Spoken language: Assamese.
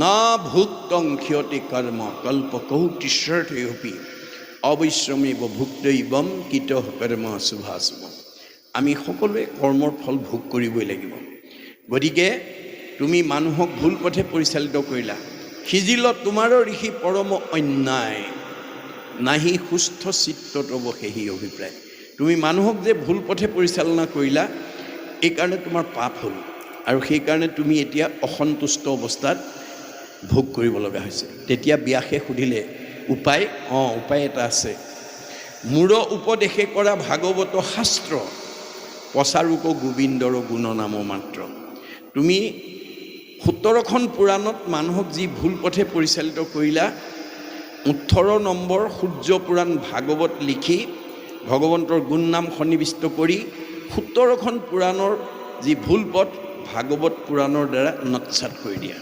না ভুক্তং ক্ষয়তে কৰ্ম কল্পকৌটিস্যৰ্থেऽপি অবশ্যমেব ভুক্তৈবম কিতঃ কৰ্ম শুভাশুভম। আমি সকলোৱে কৰ্মৰ ফল ভোগ কৰিবই লাগিব। গতিকে তুমি মানুহক ভুল পথে পৰিচালিত কৰিলা, সিজিল তোমাৰো ঋষি পৰম অন্যায়, নাহি সুস্থ চিত্ততব সেহি অভিপ্ৰায়। তুমি মানুহক যে ভুল পথে পৰিচালনা কৰিলা, এইকাৰণে তোমাৰ পাপ হ'ল, আৰু সেইকাৰণে তুমি এতিয়া অসন্তুষ্ট অৱস্থাত ভোগ কৰিব লগা হৈছে। তেতিয়া ব্যাসে সুধিলে উপায়? উপায় এটা আছে। মূৰ উপদেশে কৰা ভাগৱত শাস্ত্ৰ, প্ৰচাৰোক গোবিন্দৰ গুণ নাম মাত্ৰ। তুমি 17খন পুৰাণত মানুহক যি ভুল পথে পৰিচালিত কৰিলা, 18 নম্বৰ সূৰ্য পুৰাণ ভাগৱত লিখি ভগৱন্তৰ গুণ নাম সন্নিৱিষ্ট কৰি 17খন পুৰাণৰ যি ভুল পথ ভাগৱত পুৰাণৰ দ্বাৰা নৎসাত কৰি দিয়া।